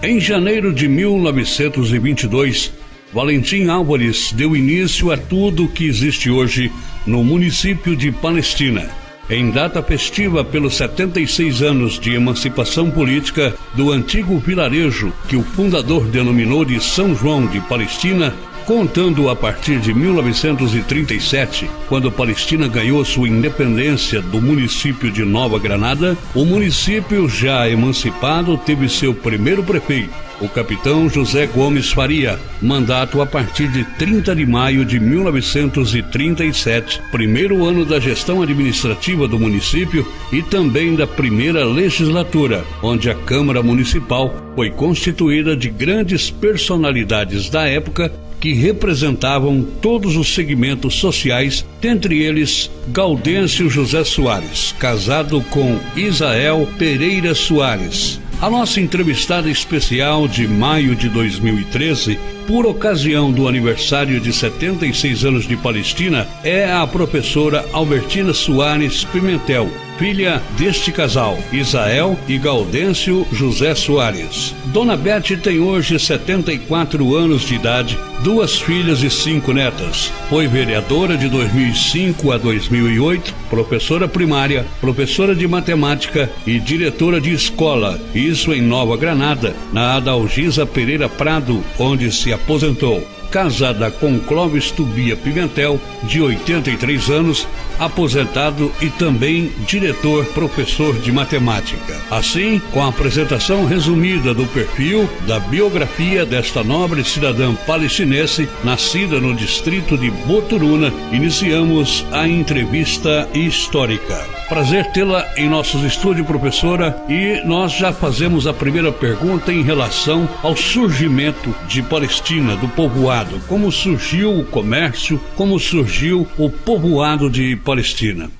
Em janeiro de 1922, Valentim Álvares deu início a tudo que existe hoje no município de Palestina, em data festiva pelos 76 anos de emancipação política do antigo vilarejo que o fundador denominou de São João de Palestina, contando a partir de 1937, quando Palestina ganhou sua independência do município de Nova Granada. O município, já emancipado, teve seu primeiro prefeito, o capitão José Gomes Faria, mandato a partir de 30 de maio de 1937, primeiro ano da gestão administrativa do município e também da primeira legislatura, onde a Câmara Municipal foi constituída de grandes personalidades da época que representavam todos os segmentos sociais, dentre eles Gaudêncio José Soares, casado com Isael Pereira Soares. A nossa entrevistada especial de maio de 2013, por ocasião do aniversário de 76 anos de Palestina, é a professora Albertina Soares Pimentel, filha deste casal, Isael e Gaudêncio José Soares. Dona Bete tem hoje 74 anos de idade, 2 filhas e 5 netas. Foi vereadora de 2005 a 2008, professora primária, professora de matemática e diretora de escola, isso em Nova Granada, na Adalgisa Pereira Prado, onde se aposentou. Casada com Clóvis Tubia Pimentel, de 83 anos, aposentado e também diretor, professor de matemática. Assim, com a apresentação resumida do perfil, da biografia desta nobre cidadã palestinense, nascida no distrito de Boturuna, iniciamos a entrevista histórica. Prazer tê-la em nossos estúdios, professora, e nós já fazemos a primeira pergunta em relação ao surgimento de Palestina, do povoado. Como surgiu o comércio, como surgiu o povoado de Palestina?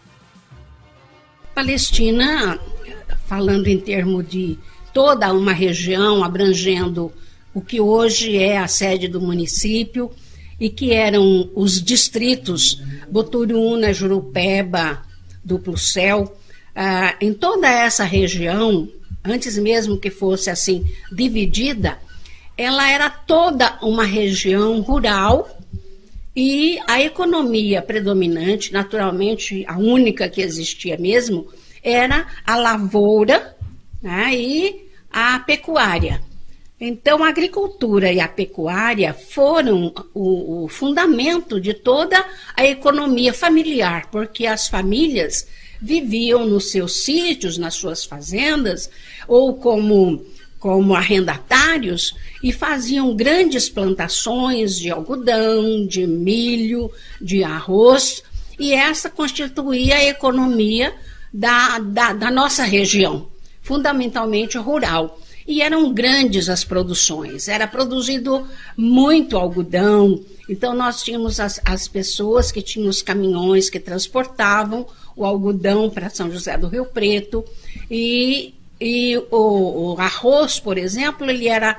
Palestina, falando em termos de toda uma região, abrangendo o que hoje é a sede do município, e que eram os distritos Boturuna, Jurupeba, Duplo Céu, em toda essa região, antes mesmo que fosse assim dividida, ela era toda uma região rural e a economia predominante, naturalmente a única que existia mesmo, era a lavoura, né, e a pecuária. Então a agricultura e a pecuária foram o fundamento de toda a economia familiar, porque as famílias viviam nos seus sítios, nas suas fazendas, ou como arrendatários, e faziam grandes plantações de algodão, de milho, de arroz, e essa constituía a economia da nossa região, fundamentalmente rural. E eram grandes as produções, era produzido muito algodão, então nós tínhamos as pessoas que tinham os caminhões que transportavam o algodão para São José do Rio Preto, e o arroz, por exemplo, ele era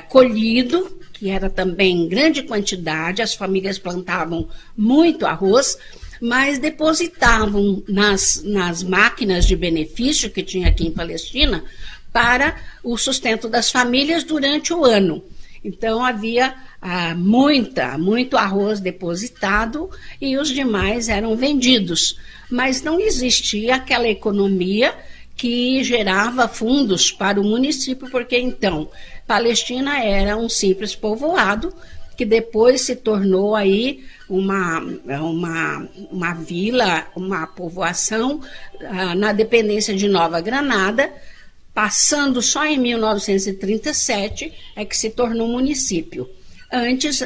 colhido, que era também em grande quantidade, as famílias plantavam muito arroz, mas depositavam nas máquinas de benefício que tinha aqui em Palestina para o sustento das famílias durante o ano. Então havia muito arroz depositado e os demais eram vendidos, mas não existia aquela economia que gerava fundos para o município, porque então Palestina era um simples povoado que depois se tornou aí uma vila, uma povoação na dependência de Nova Granada, passando só em 1937 é que se tornou município. Antes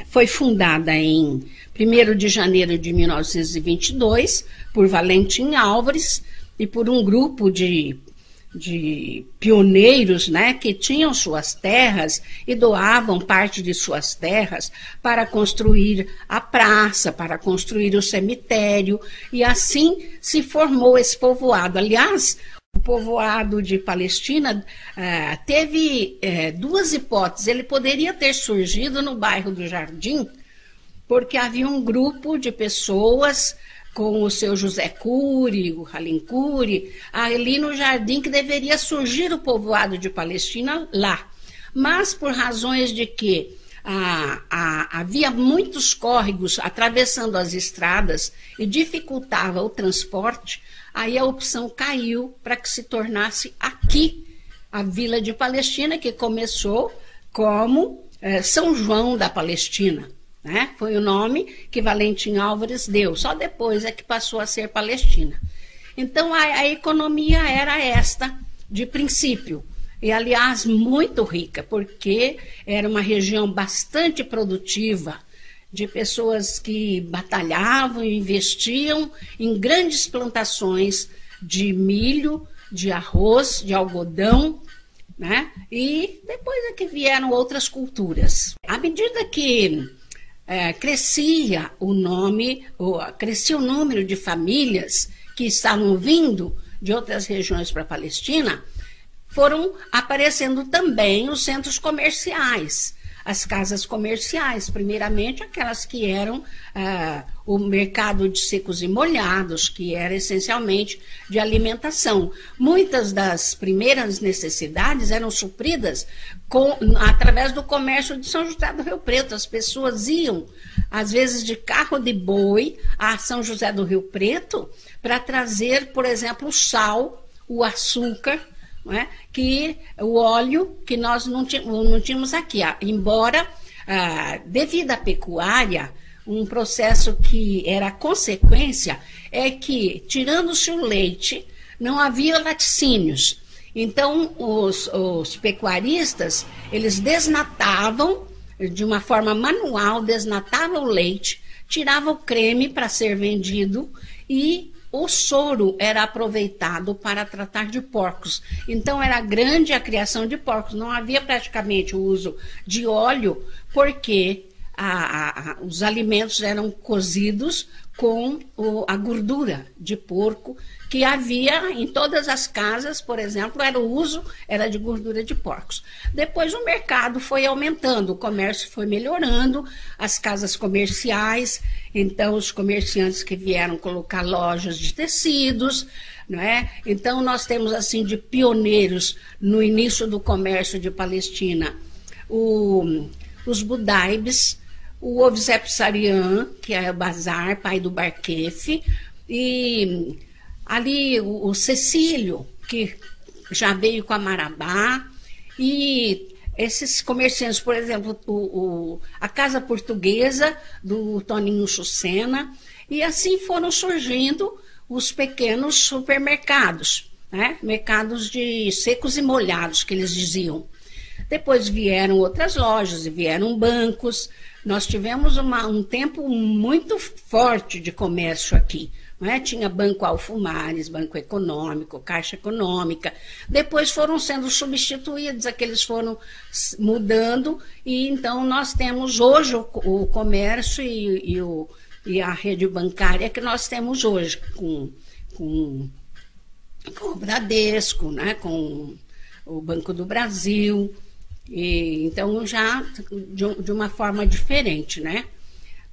foi fundada em 1º de janeiro de 1922 por Valentim Álvares e por um grupo de de pioneiros, né, que tinham suas terras e doavam parte de suas terras para construir a praça, para construir o cemitério, e assim se formou esse povoado. Aliás, o povoado de Palestina teve duas hipóteses. Ele poderia ter surgido no bairro do Jardim, porque havia um grupo de pessoas com o seu José Cury, o Halim Cury, ali no Jardim, que deveria surgir o povoado de Palestina lá. Mas por razões de que havia muitos córregos atravessando as estradas e dificultava o transporte, aí a opção caiu para que se tornasse aqui a Vila de Palestina, que começou como São João da Palestina. Né? Foi o nome que Valentim Álvares deu, só depois é que passou a ser Palestina. Então a economia era esta, de princípio, e aliás muito rica, porque era uma região bastante produtiva, de pessoas que batalhavam e investiam em grandes plantações de milho, de arroz, de algodão, né? E depois é que vieram outras culturas. À medida que crescia o número de famílias que estavam vindo de outras regiões para a Palestina, foram aparecendo também os centros comerciais, as casas comerciais, primeiramente aquelas que eram o mercado de secos e molhados, que era essencialmente de alimentação. Muitas das primeiras necessidades eram supridas através do comércio de São José do Rio Preto. As pessoas iam, às vezes, de carro de boi a São José do Rio Preto para trazer, por exemplo, o sal, o açúcar, não é? O óleo, que nós não tínhamos aqui. Embora, devido à pecuária, um processo que era consequência é que, tirando-se o leite, não havia laticínios. Então, os pecuaristas, eles desnatavam, de uma forma manual, desnatavam o leite, tiravam o creme para ser vendido e o soro era aproveitado para tratar de porcos. Então, era grande a criação de porcos. Não havia praticamente o uso de óleo, porque os alimentos eram cozidos com a gordura de porco, que havia em todas as casas, por exemplo, o uso era de gordura de porcos. Depois o mercado foi aumentando, o comércio foi melhorando, as casas comerciais, então os comerciantes que vieram colocar lojas de tecidos, não é? Então nós temos assim de pioneiros no início do comércio de Palestina, os Budaibes, o Ovzep Sarian, que é o Bazar, pai do Barquefe, e ali o Cecílio, que já veio com a Marabá, e esses comerciantes, por exemplo, a Casa Portuguesa, do Toninho Chucena, e assim foram surgindo os pequenos supermercados, né? Mercados de secos e molhados, que eles diziam. Depois vieram outras lojas, e vieram bancos. Nós tivemos um tempo muito forte de comércio aqui. Não é? Tinha Banco Alfumares, Banco Econômico, Caixa Econômica. Depois foram sendo substituídos, aqueles foram mudando, e então nós temos hoje o comércio e a rede bancária que nós temos hoje, com o Bradesco, né? Com o Banco do Brasil. Então, já de uma forma diferente, né?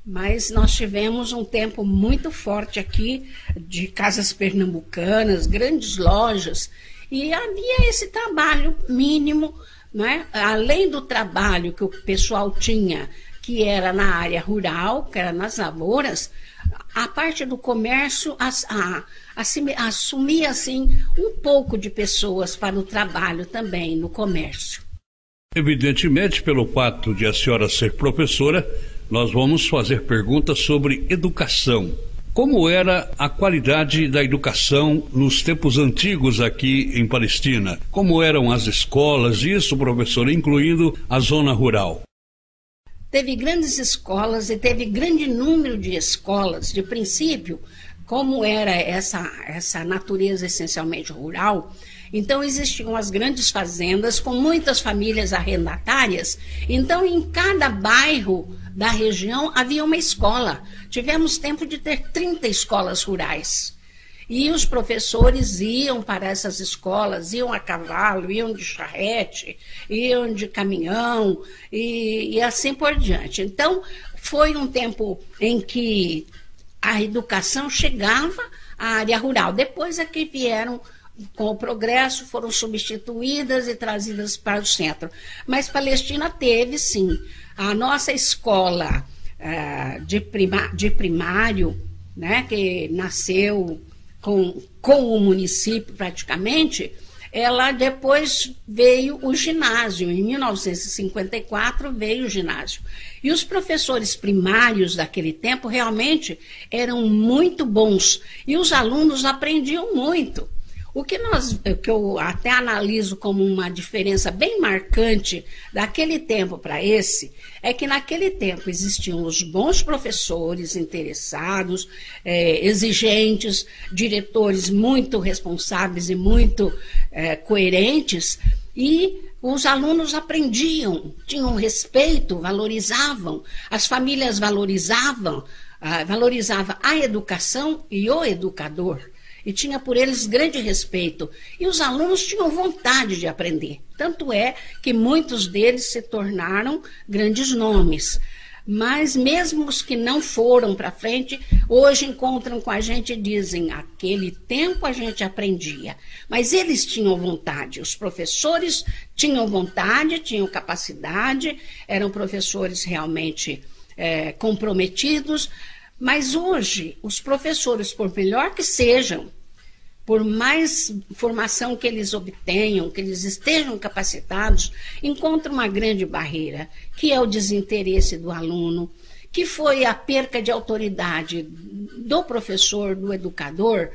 Mas nós tivemos um tempo muito forte aqui de casas pernambucanas, grandes lojas, e havia esse trabalho mínimo, né? Além do trabalho que o pessoal tinha, que era na área rural, que era nas lavouras, a parte do comércio assumia assim, um pouco de pessoas para o trabalho também no comércio. Evidentemente, pelo fato de a senhora ser professora, nós vamos fazer perguntas sobre educação. Como era a qualidade da educação nos tempos antigos aqui em Palestina? Como eram as escolas, isso, professora, incluindo a zona rural? Teve grandes escolas e teve grande número de escolas. De princípio, como era essa natureza essencialmente rural, Então existiam as grandes fazendas com muitas famílias arrendatárias. Então em cada bairro da região havia uma escola. Tivemos tempo de ter 30 escolas rurais. E os professores iam para essas escolas, iam a cavalo, iam de charrete, iam de caminhão e assim por diante. Então foi um tempo em que a educação chegava à área rural. Depois é que vieram, com o progresso, foram substituídas e trazidas para o centro. Mas Palestina teve, sim, a nossa escola de primário, né, que nasceu com o município praticamente. Ela depois veio o ginásio, em 1954 veio o ginásio. E os professores primários daquele tempo realmente eram muito bons e os alunos aprendiam muito. O que eu até analiso como uma diferença bem marcante daquele tempo para esse, é que naquele tempo existiam os bons professores interessados, exigentes, diretores muito responsáveis e muito coerentes, e os alunos aprendiam, tinham respeito, valorizavam, as famílias valorizavam a educação e o educador. E tinha por eles grande respeito. E os alunos tinham vontade de aprender. Tanto é que muitos deles se tornaram grandes nomes. Mas mesmo os que não foram para frente, hoje encontram com a gente e dizem: aquele tempo a gente aprendia. Mas eles tinham vontade, os professores tinham vontade, tinham capacidade, eram professores realmente comprometidos. Mas hoje, os professores, por melhor que sejam, por mais formação que eles obtenham, que eles estejam capacitados, encontram uma grande barreira, que é o desinteresse do aluno, que foi a perca de autoridade do professor, do educador,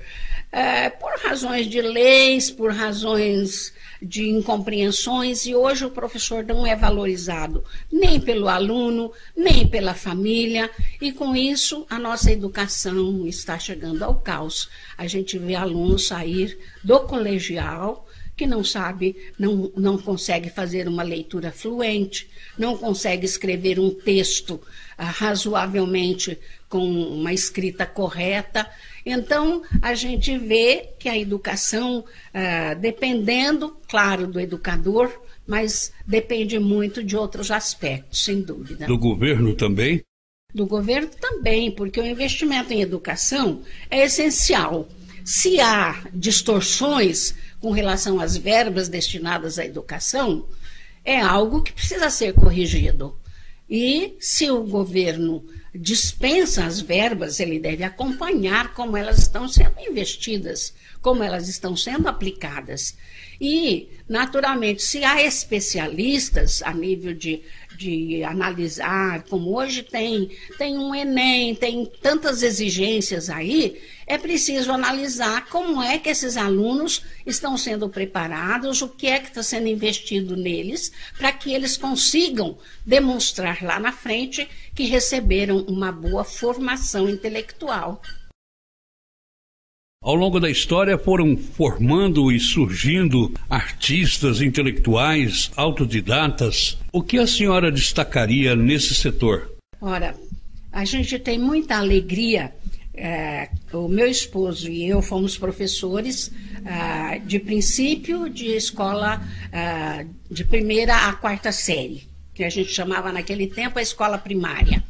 por razões de leis, por razões de incompreensões, e hoje o professor não é valorizado nem pelo aluno, nem pela família, e com isso a nossa educação está chegando ao caos. A gente vê alunos sair do colegial que não sabe, não consegue fazer uma leitura fluente, não consegue escrever um texto razoavelmente com uma escrita correta. Então, a gente vê que a educação, dependendo, claro, do educador, mas depende muito de outros aspectos, sem dúvida. Do governo também? Do governo também, porque o investimento em educação é essencial. Se há distorções com relação às verbas destinadas à educação, é algo que precisa ser corrigido. E se o governo dispensa as verbas, ele deve acompanhar como elas estão sendo investidas, como elas estão sendo aplicadas. E, naturalmente, se há especialistas a nível de analisar, como hoje tem um Enem, tem tantas exigências aí, é preciso analisar como é que esses alunos estão sendo preparados, o que é que está sendo investido neles, para que eles consigam demonstrar lá na frente que receberam uma boa formação intelectual. Ao longo da história foram formando e surgindo artistas, intelectuais, autodidatas. O que a senhora destacaria nesse setor? Ora, a gente tem muita alegria. O meu esposo e eu fomos professores de princípio de escola de 1ª a 4ª série, que a gente chamava naquele tempo a escola primária.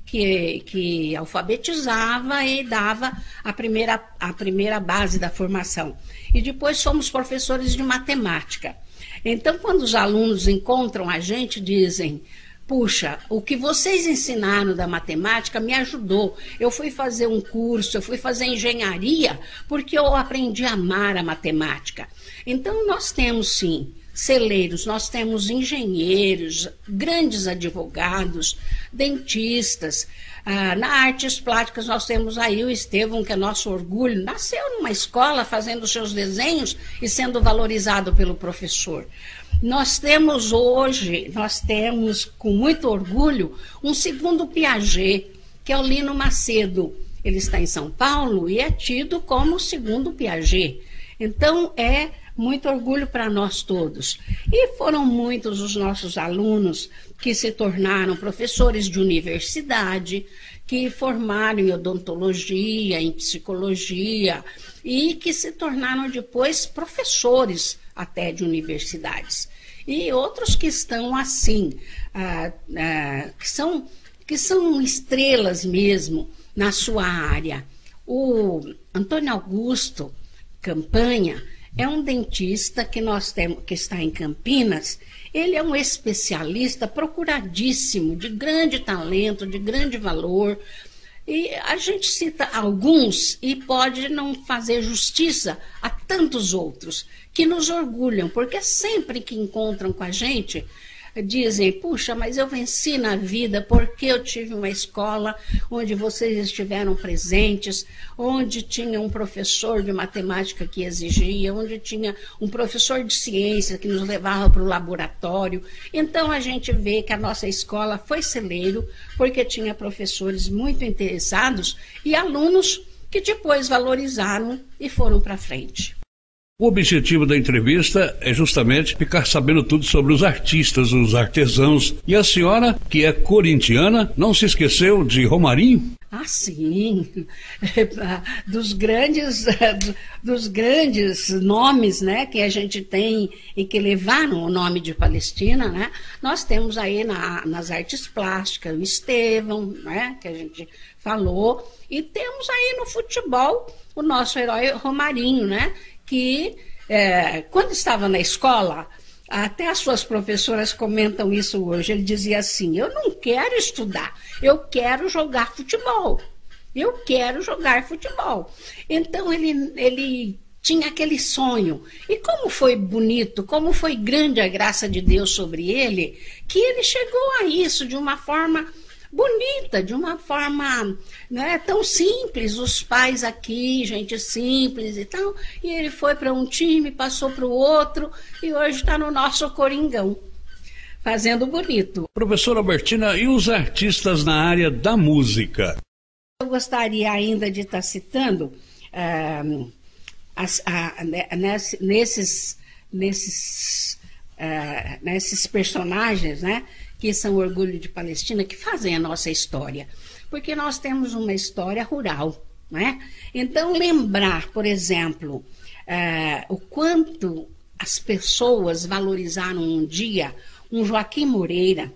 Que alfabetizava e dava a primeira base da formação. E depois fomos professores de matemática. Então, quando os alunos encontram a gente, dizem: puxa, o que vocês ensinaram da matemática me ajudou. Eu fui fazer um curso, eu fui fazer engenharia, porque eu aprendi a amar a matemática. Então, nós temos, sim, celeiros, nós temos engenheiros, grandes advogados, dentistas. Na artes plásticas nós temos aí o Estevão, que é nosso orgulho, nasceu numa escola fazendo seus desenhos e sendo valorizado pelo professor. Nós temos com muito orgulho um segundo Piaget, que é o Lino Macedo. Ele está em São Paulo e é tido como o segundo Piaget. Então, é muito orgulho para nós todos. E foram muitos os nossos alunos que se tornaram professores de universidade, que formaram em odontologia, em psicologia, e que se tornaram depois professores até de universidades. E outros que estão assim, que são estrelas mesmo na sua área. O Antônio Augusto Campanha é um dentista que nós temos, que está em Campinas. Ele é um especialista procuradíssimo, de grande talento, de grande valor. E a gente cita alguns e pode não fazer justiça a tantos outros que nos orgulham, porque sempre que encontram com a gente, dizem, puxa, mas eu venci na vida porque eu tive uma escola onde vocês estiveram presentes, onde tinha um professor de matemática que exigia, onde tinha um professor de ciência que nos levava para o laboratório. Então a gente vê que a nossa escola foi celeiro porque tinha professores muito interessados e alunos que depois valorizaram e foram para frente. O objetivo da entrevista é justamente ficar sabendo tudo sobre os artistas, os artesãos. E a senhora, que é corintiana, não se esqueceu de Romarinho? Ah, sim, dos grandes nomes, né, que a gente tem e que levaram o nome de Palestina, né? Nós temos aí nas artes plásticas o Estevão, né, que a gente falou, e temos aí no futebol o nosso herói Romarinho, né, que quando estava na escola, até as suas professoras comentam isso hoje, ele dizia assim, eu não quero estudar, eu quero jogar futebol, eu quero jogar futebol. Então ele tinha aquele sonho, e como foi bonito, como foi grande a graça de Deus sobre ele, que ele chegou a isso de uma forma bonita, de uma forma, né, tão simples, os pais aqui, gente simples e tal, e ele foi para um time, passou para o outro, e hoje está no nosso Coringão, fazendo bonito. Professora Albertina, e os artistas na área da música? Eu gostaria ainda de estar citando nesses personagens, né, que são orgulho de Palestina, que fazem a nossa história, porque nós temos uma história rural, né? Então lembrar, por exemplo, o quanto as pessoas valorizaram um dia um Joaquim Moreira,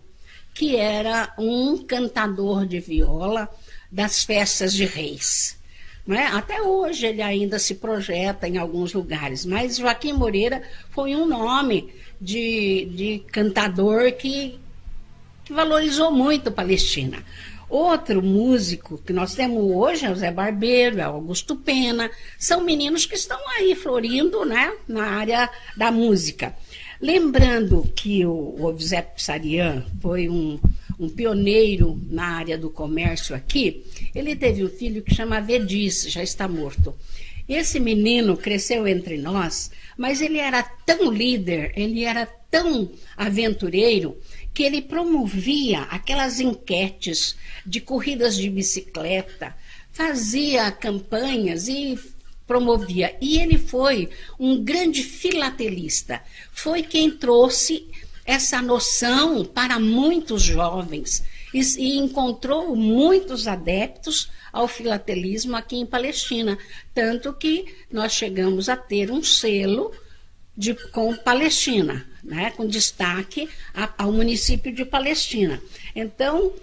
que era um cantador de viola das festas de reis. Não é? Até hoje ele ainda se projeta em alguns lugares, mas Joaquim Moreira foi um nome de cantador que valorizou muito Palestina. Outro músico que nós temos hoje é o Zé Barbeiro, é o Augusto Pena, são meninos que estão aí florindo, né, na área da música. Lembrando que o José Pissarian foi um pioneiro na área do comércio aqui, ele teve um filho que chama Vedis, já está morto. Esse menino cresceu entre nós, mas ele era tão líder, ele era tão aventureiro, que ele promovia aquelas enquetes de corridas de bicicleta, fazia campanhas e promovia. E ele foi um grande filatelista. Foi quem trouxe essa noção para muitos jovens e encontrou muitos adeptos ao filatelismo aqui em Palestina. Tanto que nós chegamos a ter um selo com Palestina, né, com destaque ao município de Palestina. Então,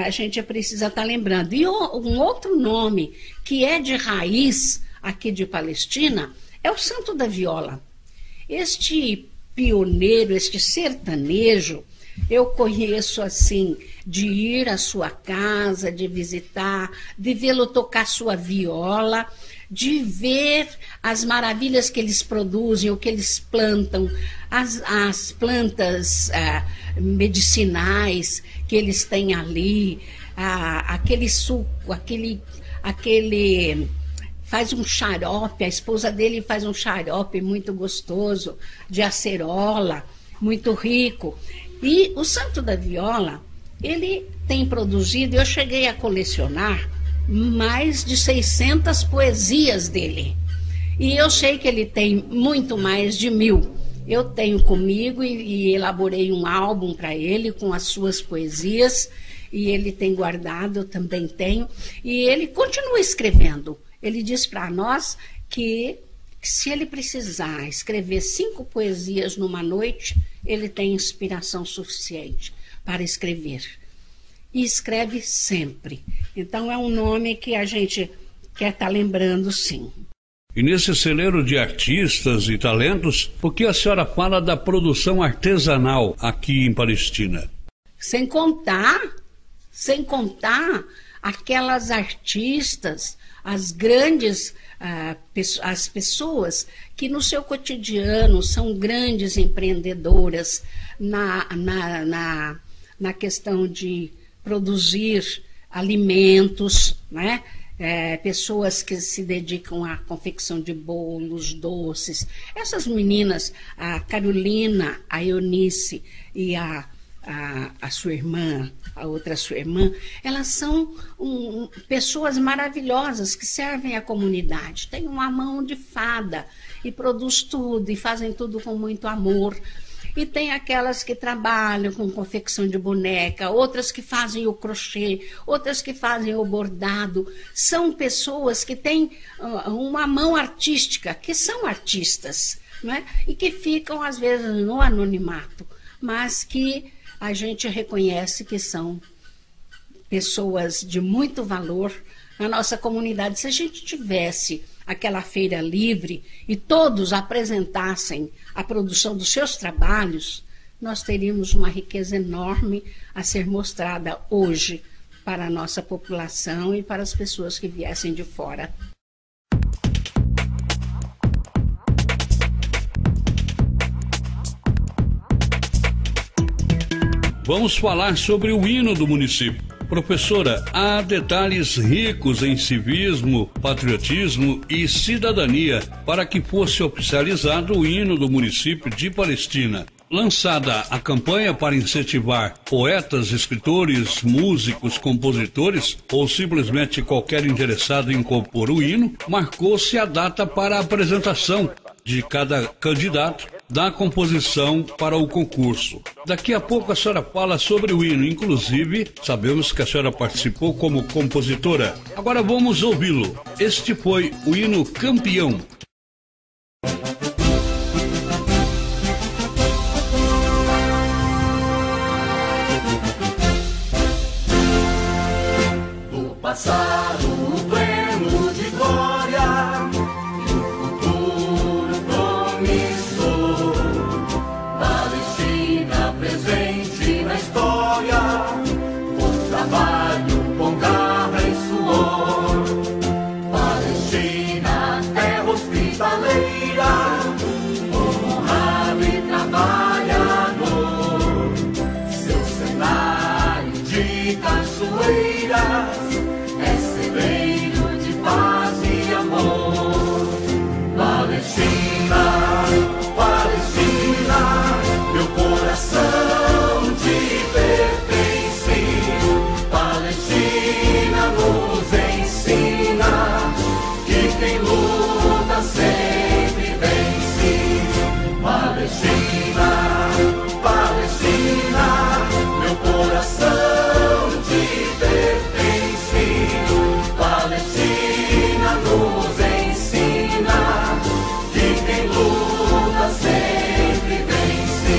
a gente precisa estar lembrando. E um outro nome que é de raiz aqui de Palestina é o Santo da Viola. Este pioneiro, este sertanejo, eu conheço assim, de ir à sua casa, de visitar, de vê-lo tocar sua viola, de ver as maravilhas que eles produzem, o que eles plantam, as plantas medicinais que eles têm ali, aquele suco, aquele faz um xarope, a esposa dele faz um xarope muito gostoso, de acerola, muito rico. E o Santo da Viola, ele tem produzido, eu cheguei a colecionar mais de 600 poesias dele. E eu sei que ele tem muito mais de 1000. Eu tenho comigo e elaborei um álbum para ele com as suas poesias, e ele tem guardado, eu também tenho, e ele continua escrevendo. Ele diz para nós que se ele precisar escrever 5 poesias numa noite, ele tem inspiração suficiente para escrever. E escreve sempre. Então é um nome que a gente quer estar lembrando, sim. E nesse celeiro de artistas e talentos, o que a senhora fala da produção artesanal aqui em Palestina? Sem contar aquelas artistas, as grandes, as pessoas que no seu cotidiano são grandes empreendedoras na questão de produzir alimentos, né? Pessoas que se dedicam à confecção de bolos, doces. Essas meninas, a Carolina, a Eunice e a sua irmã, a outra sua irmã, elas são pessoas maravilhosas que servem à comunidade. Tem uma mão de fada e produz tudo e fazem tudo com muito amor. E tem aquelas que trabalham com confecção de boneca, outras que fazem o crochê, outras que fazem o bordado. São pessoas que têm uma mão artística, que são artistas, né? E que ficam, às vezes, no anonimato, mas que a gente reconhece que são pessoas de muito valor na nossa comunidade. Se a gente tivesse aquela feira livre e todos apresentassem a produção dos seus trabalhos, nós teríamos uma riqueza enorme a ser mostrada hoje para a nossa população e para as pessoas que viessem de fora. Vamos falar sobre o hino do município. Professora, há detalhes ricos em civismo, patriotismo e cidadania para que fosse oficializado o hino do município de Palestina. Lançada a campanha para incentivar poetas, escritores, músicos, compositores ou simplesmente qualquer interessado em compor o hino, marcou-se a data para a apresentação de cada candidato da composição para o concurso. Daqui a pouco a senhora fala sobre o hino, inclusive sabemos que a senhora participou como compositora. Agora vamos ouvi-lo. Este foi o hino Campeão. Do passado pleno de glória, presente na história, com trabalho, com garra e suor. Palestina, terra hospitaleira, honrado e trabalhador. Seu cenário de cachoeiras é celeiro de paz e amor. Palestina, Palestina, meu coração te pertence. Palestina nos ensina que quem luta sempre vence. Palestina, Palestina, meu coração te pertence. Palestina nos ensina que quem luta sempre vence.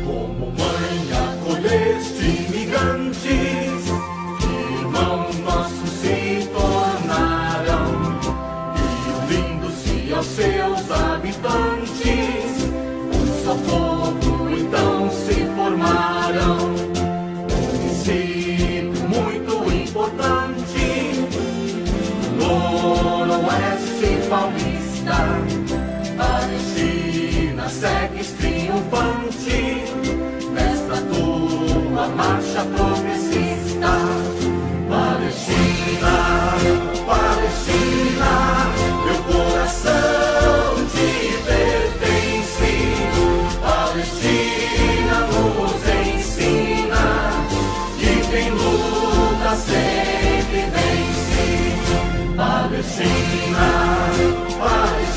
Como mãe acolheste imigrantes, irmãos nossos se tornaram, e unindo-se aos seus habitantes, um só povo então se formaram. Município muito importante, noroeste paulista, Palestina segues triunfante nesta tua marcha progressista. Palestina, Palestina, meu coração te pertence. Palestina nos ensina que quem luta sempre vence. Palestina, Palestina,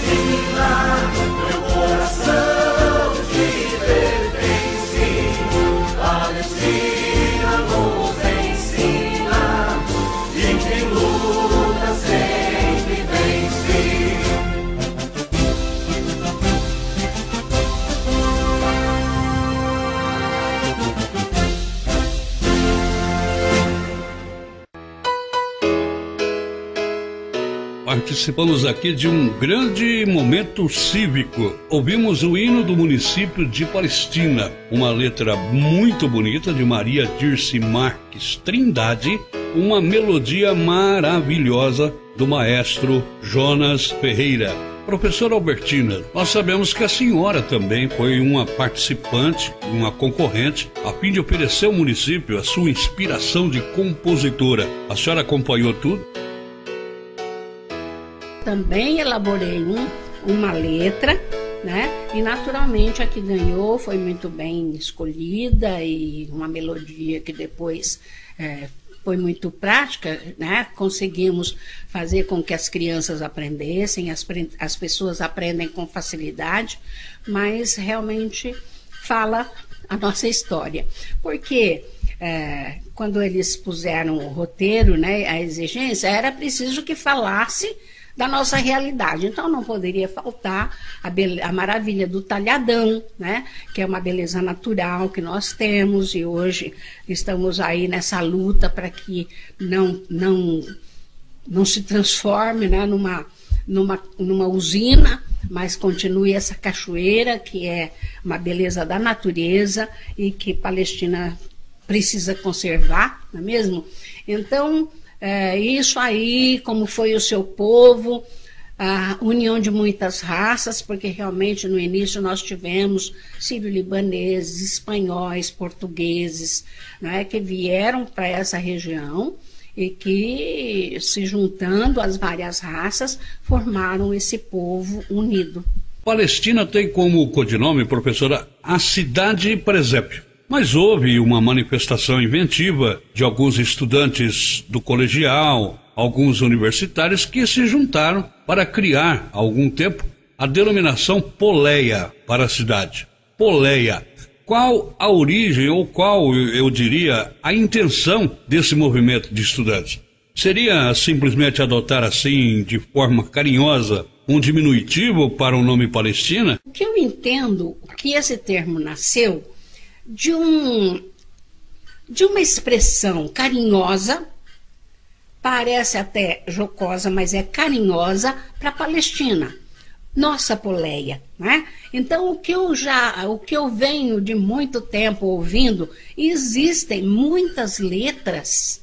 participamos aqui de um grande momento cívico. Ouvimos o hino do município de Palestina, uma letra muito bonita de Maria Dirce Marques Trindade, uma melodia maravilhosa do maestro Jonas Ferreira. Professora Albertina, nós sabemos que a senhora também foi uma participante, uma concorrente, a fim de oferecer ao município a sua inspiração de compositora. A senhora acompanhou tudo? Também elaborei uma letra, né? E naturalmente a que ganhou foi muito bem escolhida e uma melodia que depois foi muito prática, né? Conseguimos fazer com que as crianças aprendessem, as pessoas aprendem com facilidade, mas realmente fala a nossa história. Porque quando eles puseram o roteiro, né, a exigência, era preciso que falasse da nossa realidade. Então não poderia faltar a maravilha do talhadão, né, que é uma beleza natural que nós temos, e hoje estamos aí nessa luta para que não se transforme, né, numa usina, mas continue essa cachoeira que é uma beleza da natureza e que Palestina precisa conservar, não é mesmo? Então isso aí, como foi o seu povo, a união de muitas raças, porque realmente no início nós tivemos sírio-libaneses, espanhóis, portugueses, né, que vieram para essa região e que, se juntando as várias raças, formaram esse povo unido. Palestina tem como codinome, professora, a cidade presépio. Mas houve uma manifestação inventiva de alguns estudantes do colegial, alguns universitários que se juntaram para criar, há algum tempo, a denominação Poleia para a cidade. Poleia. Qual a origem ou qual, eu diria, a intenção desse movimento de estudantes? Seria simplesmente adotar assim, de forma carinhosa, um diminutivo para o nome Palestina? O que eu entendo que esse termo nasceu de uma expressão carinhosa, parece até jocosa, mas é carinhosa, para Palestina, nossa Poleia, né? Então o que eu venho de muito tempo ouvindo, existem muitas letras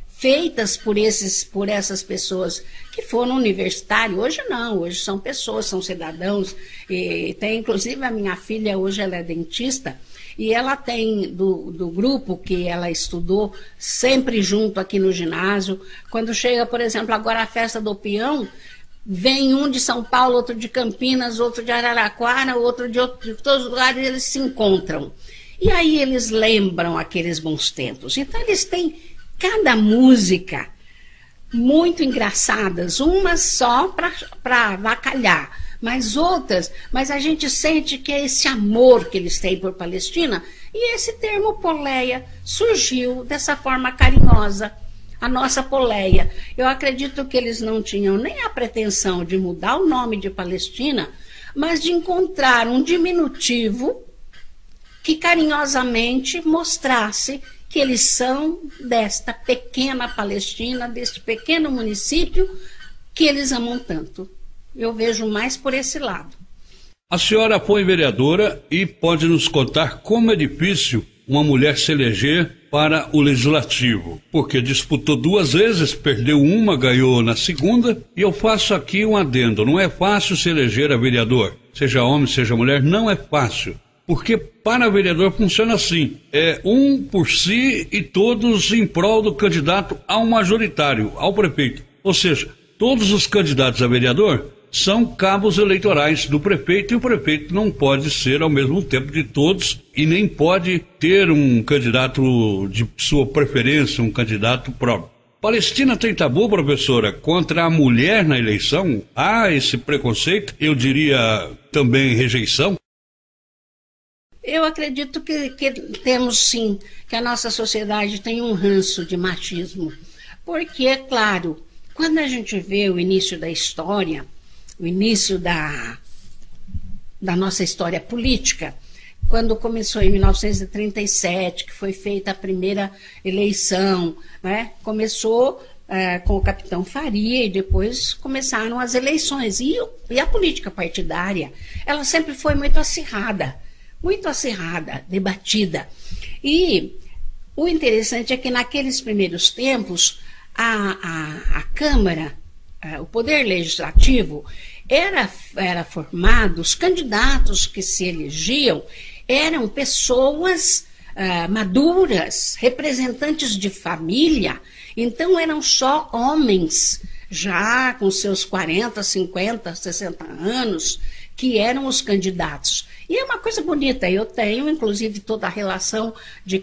feitas por essas pessoas que foram universitários. Hoje não, hoje são pessoas, são cidadãos, e tem inclusive a minha filha, hoje ela é dentista, e ela tem do grupo que ela estudou sempre junto aqui no ginásio. Quando chega, por exemplo, agora a festa do peão, vem um de São Paulo, outro de Campinas, outro de Araraquara, outro de todos os lugares, eles se encontram. E aí eles lembram aqueles bons tempos. Então eles têm cada música muito engraçadas, umas só para avacalhar, mas a gente sente que é esse amor que eles têm por Palestina, e esse termo Poleia surgiu dessa forma carinhosa, a nossa Poleia. Eu acredito que eles não tinham nem a pretensão de mudar o nome de Palestina, mas de encontrar um diminutivo que carinhosamente mostrasse que eles são desta pequena Palestina, deste pequeno município que eles amam tanto. Eu vejo mais por esse lado. A senhora foi vereadora e pode nos contar como é difícil uma mulher se eleger para o legislativo, porque disputou 2 vezes, perdeu uma, ganhou na segunda, e eu faço aqui um adendo: não é fácil se eleger a vereador, seja homem, seja mulher, não é fácil, porque para vereador funciona assim, é um por si e todos em prol do candidato ao majoritário, ao prefeito, ou seja, todos os candidatos a vereador são cabos eleitorais do prefeito, e o prefeito não pode ser ao mesmo tempo de todos e nem pode ter um candidato de sua preferência, um candidato próprio. Palestina tem tabu, professora, contra a mulher na eleição? Há esse preconceito, eu diria também rejeição? Eu acredito que temos sim, que a nossa sociedade tem um ranço de machismo, porque, é claro, quando a gente vê o início da história, o início da nossa história política, quando começou em 1937, que foi feita a primeira eleição, né? Começou com o capitão Faria, e depois começaram as eleições. E a política partidária, ela sempre foi muito acirrada, debatida. E o interessante é que naqueles primeiros tempos, a Câmara, o Poder Legislativo, era formado, os candidatos que se elegiam eram pessoas maduras, representantes de família. Então eram só homens, já com seus 40, 50, 60 anos, que eram os candidatos. E é uma coisa bonita, eu tenho inclusive toda a relação de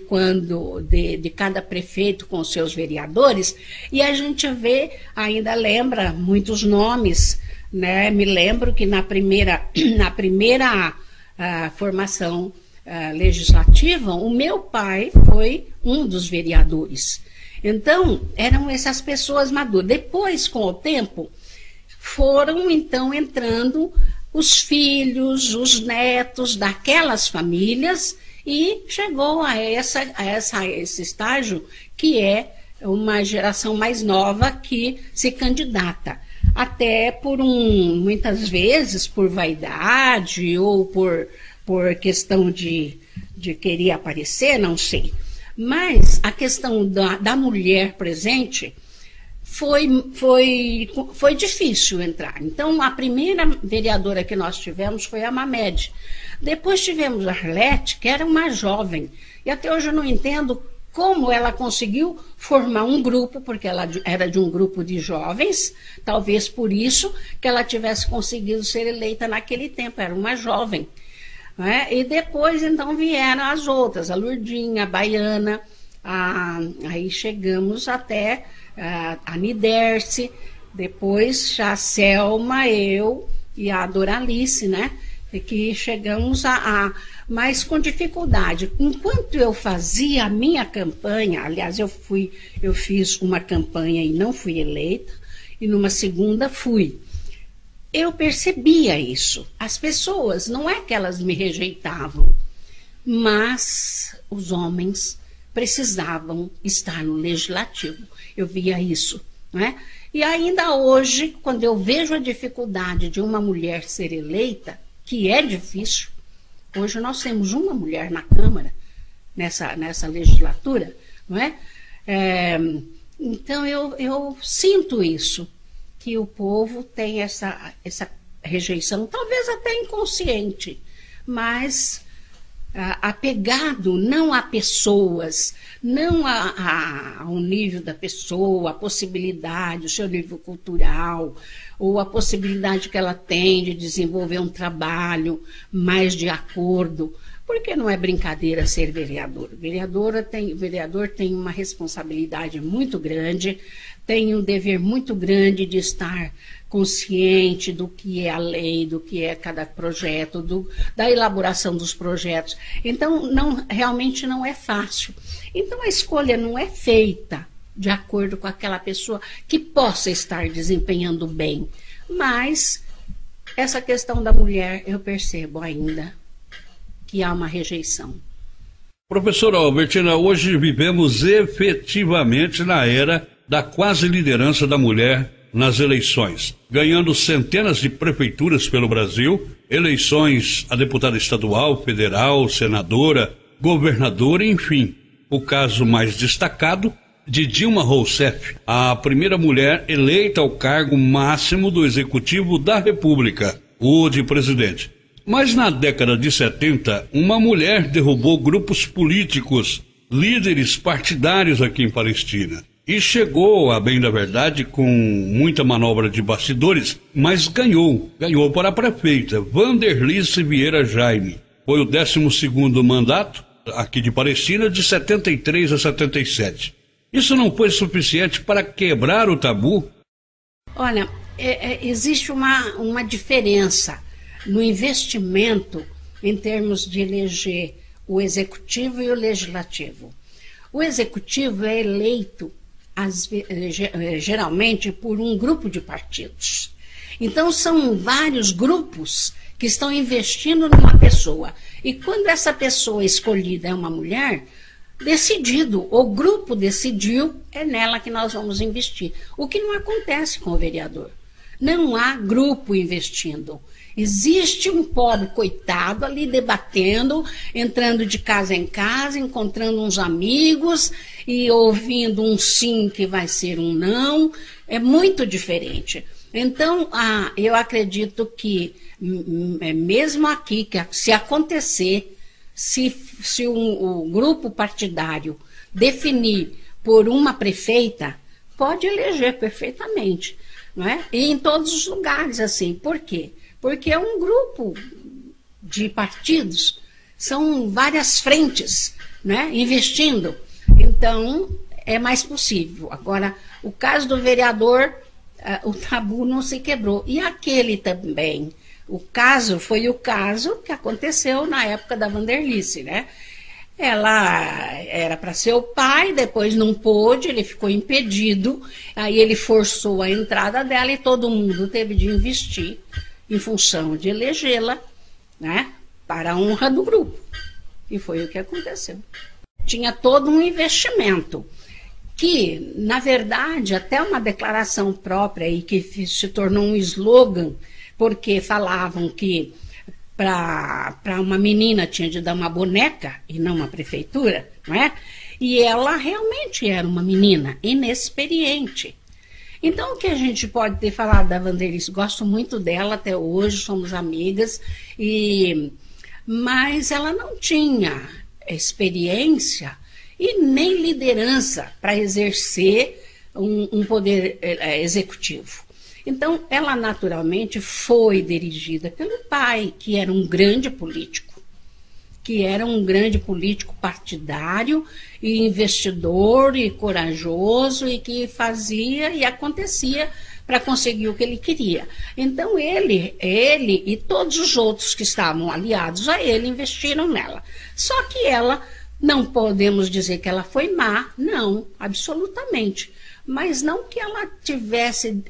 cada prefeito com os seus vereadores, e a gente vê, ainda lembra muitos nomes, né? Me lembro que na primeira formação legislativa, o meu pai foi um dos vereadores. Então, eram essas pessoas maduras. Depois, com o tempo, foram então entrando os filhos, os netos daquelas famílias, e chegou a esse estágio que é uma geração mais nova que se candidata. Até muitas vezes por vaidade ou por questão de querer aparecer, não sei. Mas a questão da mulher presente foi difícil entrar. Então, a primeira vereadora que nós tivemos foi a Mamed. Depois tivemos a Arlete, que era uma jovem. E até hoje eu não entendo como ela conseguiu formar um grupo, porque ela era de um grupo de jovens, talvez por isso que ela tivesse conseguido ser eleita naquele tempo, era uma jovem. E depois, então, vieram as outras, a Lurdinha, a Baiana, aí chegamos até a Niderce, depois já a Selma, eu e a Doralice, né? E que chegamos mas com dificuldade. Enquanto eu fazia a minha campanha, aliás, eu fiz uma campanha e não fui eleita, e numa segunda fui. Eu percebia isso. As pessoas, não é que elas me rejeitavam, mas os homens precisavam estar no legislativo. Eu via isso, não é? E ainda hoje, quando eu vejo a dificuldade de uma mulher ser eleita, que é difícil, hoje nós temos uma mulher na Câmara, nessa legislatura, não é? Então eu sinto isso, que o povo tem essa rejeição, talvez até inconsciente, mas apegado não a pessoas, não ao nível da pessoa, a possibilidade, o seu nível cultural, ou a possibilidade que ela tem de desenvolver um trabalho mais de acordo, porque não é brincadeira ser vereador. Vereador tem uma responsabilidade muito grande, tem um dever muito grande de estar consciente do que é a lei, do que é cada projeto, da elaboração dos projetos. Então, realmente não é fácil. Então, a escolha não é feita de acordo com aquela pessoa que possa estar desempenhando bem. Mas, essa questão da mulher, eu percebo ainda que há uma rejeição. Professora Albertina, hoje vivemos efetivamente na era da quase liderança da mulher nas eleições, ganhando centenas de prefeituras pelo Brasil, eleições a deputada estadual, federal, senadora, governadora, enfim. O caso mais destacado de Dilma Rousseff, a primeira mulher eleita ao cargo máximo do Executivo da República, o de presidente. Mas na década de 70, uma mulher derrubou grupos políticos, líderes partidários aqui em Palestina. E chegou, a bem da verdade, com muita manobra de bastidores, mas ganhou para a prefeita, Vanderlice Vieira Jaime. Foi o 12º mandato, aqui de Palestina, de 73 a 77. Isso não foi suficiente para quebrar o tabu? Olha, existe uma diferença no investimento em termos de eleger o executivo e o legislativo. O executivo é eleito geralmente por um grupo de partidos. Então são vários grupos que estão investindo numa pessoa. E quando essa pessoa escolhida é uma mulher, decidido, o grupo decidiu, é nela que nós vamos investir. O que não acontece com o vereador. Não há grupo investindo. Existe um pobre coitado ali debatendo, entrando de casa em casa, encontrando uns amigos e ouvindo um sim que vai ser um não. É muito diferente. Então, eu acredito que, mesmo aqui, que se acontecer, se o grupo partidário definir por uma prefeita, pode eleger perfeitamente, não é? E em todos os lugares, assim. Por quê? Porque é um grupo de partidos, são várias frentes, né, investindo. Então, é mais possível. Agora, o caso do vereador, o tabu não se quebrou. E aquele também. O caso foi o caso que aconteceu na época da Wanderlice, né? Ela era para ser o pai, depois não pôde, ele ficou impedido, aí ele forçou a entrada dela e todo mundo teve de investir em função de elegê-la, né? Para a honra do grupo. E foi o que aconteceu. Tinha todo um investimento que, na verdade, até uma declaração própria e que se tornou um slogan, porque falavam que para uma menina tinha de dar uma boneca e não uma prefeitura, não é? E ela realmente era uma menina inexperiente. Então, o que a gente pode ter falado da Wanderlice? Gosto muito dela até hoje, somos amigas, mas ela não tinha experiência e nem liderança para exercer um poder executivo. Então, ela naturalmente foi dirigida pelo pai, que era um grande político, partidário e investidor e corajoso e que fazia e acontecia para conseguir o que ele queria. Então, ele e todos os outros que estavam aliados a ele investiram nela. Só que ela, não podemos dizer que ela foi má, não, absolutamente. Mas não que ela tivesse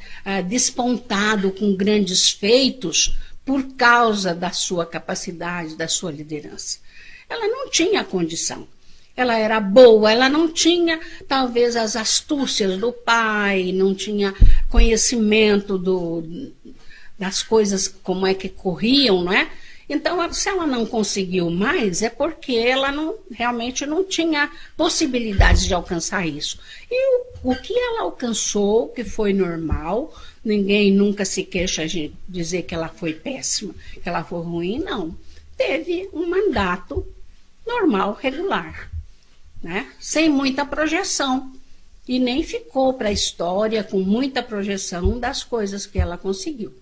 despontado com grandes feitos por causa da sua capacidade, da sua liderança. Ela não tinha condição. Ela era boa, ela não tinha, talvez, as astúcias do pai, não tinha conhecimento das coisas, como é que corriam, não é? Então, se ela não conseguiu mais, é porque ela realmente não tinha possibilidades de alcançar isso. E o que ela alcançou, que foi normal, ninguém nunca se queixa de dizer que ela foi péssima, que ela foi ruim, não. Teve um mandato normal, regular, né? Sem muita projeção. E nem ficou para a história com muita projeção das coisas que ela conseguiu.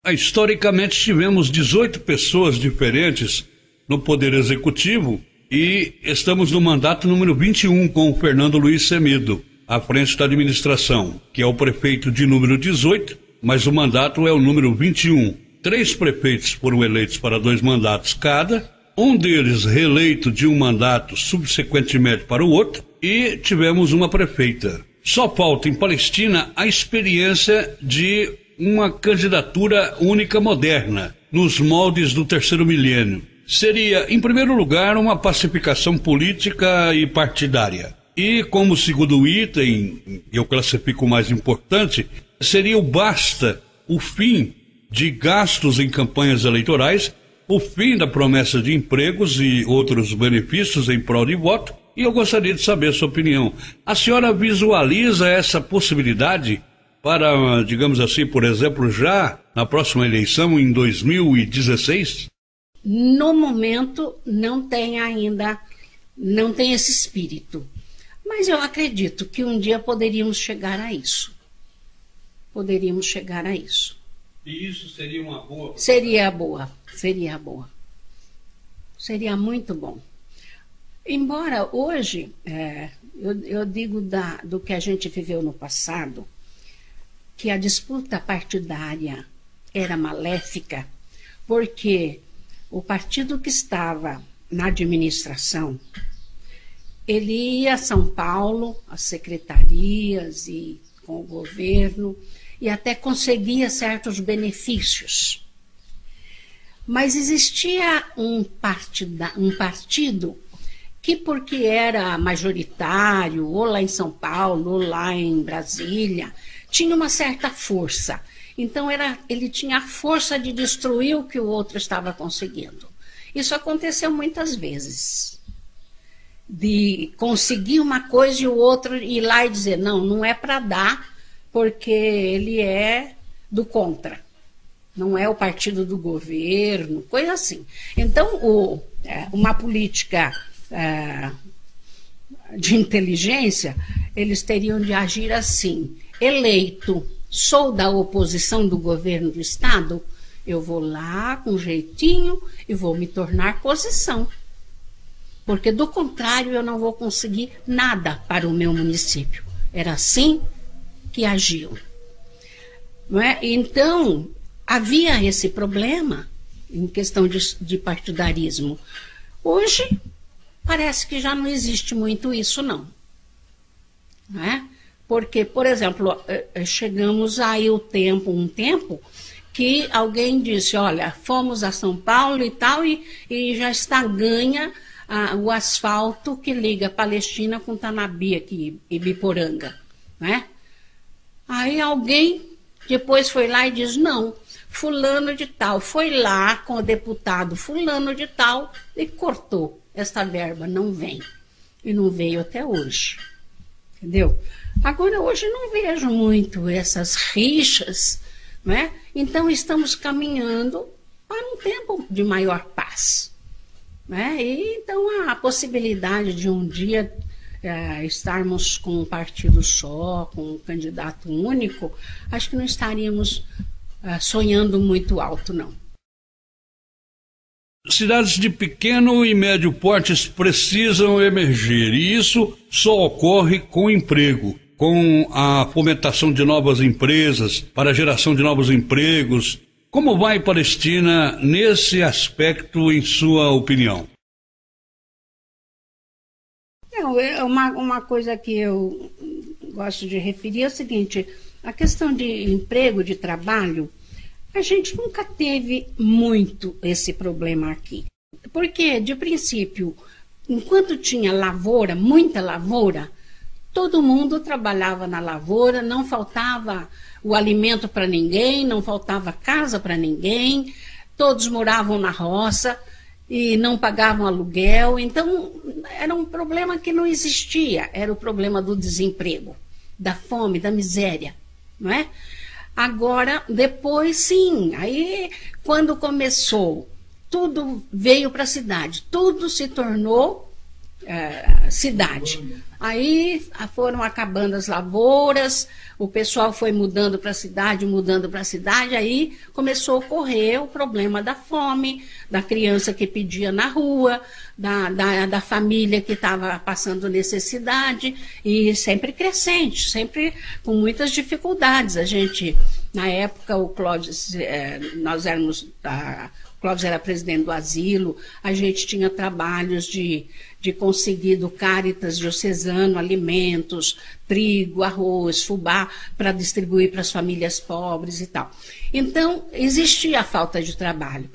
Historicamente, tivemos 18 pessoas diferentes no Poder Executivo e estamos no mandato número 21 com o Fernando Luiz Semido, à frente da administração, que é o prefeito de número 18, mas o mandato é o número 21. 3 prefeitos foram eleitos para 2 mandatos cada, um deles reeleito de um mandato subsequentemente para o outro, e tivemos uma prefeita. Só falta em Palestina a experiência de uma candidatura única moderna, nos moldes do terceiro milênio. Seria, em primeiro lugar, uma pacificação política e partidária. E, como segundo item, eu classifico o mais importante, seria o fim de gastos em campanhas eleitorais, o fim da promessa de empregos e outros benefícios em prol de voto. E eu gostaria de saber a sua opinião. A senhora visualiza essa possibilidade para, digamos assim, por exemplo, já na próxima eleição, em 2016? No momento, não tem esse espírito. Mas eu acredito que um dia poderíamos chegar a isso. E isso seria uma boa? Seria boa. Seria muito bom. Embora hoje, eu digo do que a gente viveu no passado, que a disputa partidária era maléfica, porque o partido que estava na administração, ele ia a São Paulo, às secretarias e com o governo, e até conseguia certos benefícios. Mas existia um partido que porque era majoritário, ou lá em São Paulo, ou lá em Brasília, tinha uma certa força. Então ele tinha a força de destruir o que o outro estava conseguindo. Isso aconteceu muitas vezes. De conseguir uma coisa e o outro ir lá e dizer, não, não é para dar, porque ele é do contra. Não é o partido do governo, coisa assim. Então, uma política de inteligência, eles teriam de agir assim. Eleito, sou da oposição do governo do Estado, eu vou lá com jeitinho e vou me tornar posição. Porque, do contrário, eu não vou conseguir nada para o meu município. Era assim que agiam. Não é? Então, havia esse problema em questão de partidarismo. Hoje, parece que já não existe muito isso, não. Não é? Porque, por exemplo, chegamos aí um tempo que alguém disse, olha, fomos a São Paulo e tal, e já está ganha o asfalto que liga Palestina com Tanabi aqui, Ibiporanga. Né? Aí alguém depois foi lá e diz, não, fulano de tal foi lá com o deputado fulano de tal e cortou. Esta verba não vem. E não veio até hoje. Entendeu? Agora, hoje não vejo muito essas rixas, né? Então, estamos caminhando para um tempo de maior paz. Né? E, então, a possibilidade de um dia estarmos com um partido só, com um candidato único, acho que não estaríamos sonhando muito alto, não. Cidades de pequeno e médio portes precisam emergir, e isso só ocorre com emprego, com a fomentação de novas empresas, para a geração de novos empregos. Como vai Palestina nesse aspecto, em sua opinião? Uma coisa que eu gosto de referir é o seguinte, a questão de emprego, de trabalho, a gente nunca teve muito esse problema aqui. Porque, de princípio, enquanto tinha lavoura, muita lavoura, todo mundo trabalhava na lavoura, não faltava o alimento para ninguém, não faltava casa para ninguém, todos moravam na roça e não pagavam aluguel. Então, era um problema que não existia, era o problema do desemprego, da fome, da miséria, não é? Agora, depois, sim, aí quando começou, tudo veio para a cidade, tudo se tornou cidade. Aí foram acabando as lavouras, o pessoal foi mudando para a cidade, aí começou a ocorrer o problema da fome, da criança que pedia na rua, da família que estava passando necessidade, e sempre crescente, sempre com muitas dificuldades. A gente, na época, o Clóvis, o Clóvis era presidente do asilo, a gente tinha trabalhos de conseguir do Cáritas Diocesano alimentos, trigo, arroz, fubá, para distribuir para as famílias pobres e tal. Então, existia a falta de trabalho.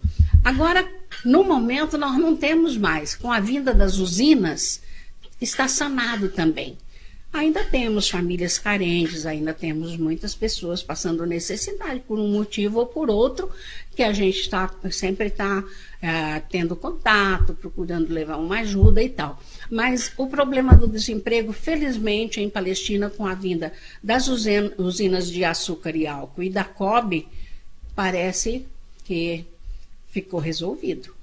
Agora, no momento, nós não temos mais. Com a vinda das usinas, está sanado também. Ainda temos famílias carentes, ainda temos muitas pessoas passando necessidade por um motivo ou por outro, que a gente sempre está tendo contato, procurando levar uma ajuda e tal. Mas o problema do desemprego, felizmente, em Palestina, com a vinda das usinas de açúcar e álcool e da COB, parece que ficou resolvido.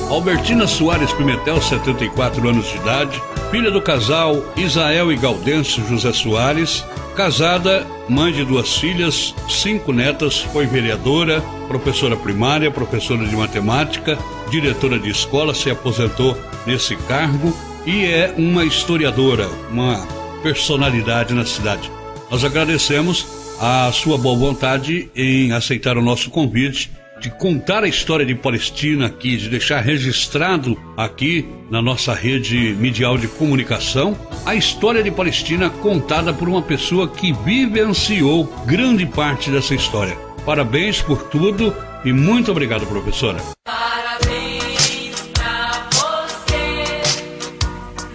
Albertina Soares Pimentel, 74 anos de idade, filha do casal Isael e Gaudêncio José Soares, casada, mãe de 2 filhas, 5 netas, foi vereadora, professora primária, professora de matemática, diretora de escola, se aposentou nesse cargo e é uma historiadora, uma personalidade na cidade. Nós agradecemos a sua boa vontade em aceitar o nosso convite de contar a história de Palestina aqui, de deixar registrado aqui na nossa rede medial de comunicação a história de Palestina contada por uma pessoa que vivenciou grande parte dessa história. Parabéns por tudo e muito obrigado, professora. Parabéns pra você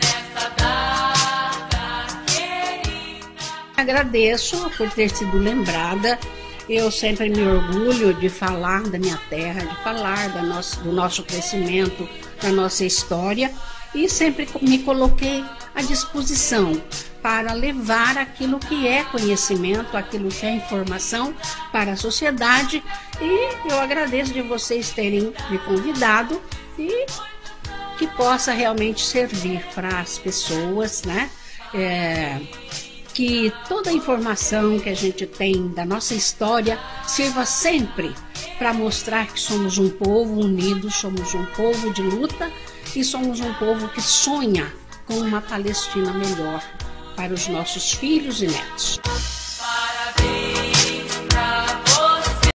nessa data querida. Agradeço por ter sido lembrada. Eu sempre me orgulho de falar da minha terra, de falar do nosso crescimento, da nossa história, e sempre me coloquei à disposição para levar aquilo que é conhecimento, aquilo que é informação para a sociedade, e eu agradeço de vocês terem me convidado e que possa realmente servir para as pessoas, né? Que toda a informação que a gente tem da nossa história sirva sempre para mostrar que somos um povo unido, somos um povo de luta e somos um povo que sonha com uma Palestina melhor para os nossos filhos e netos.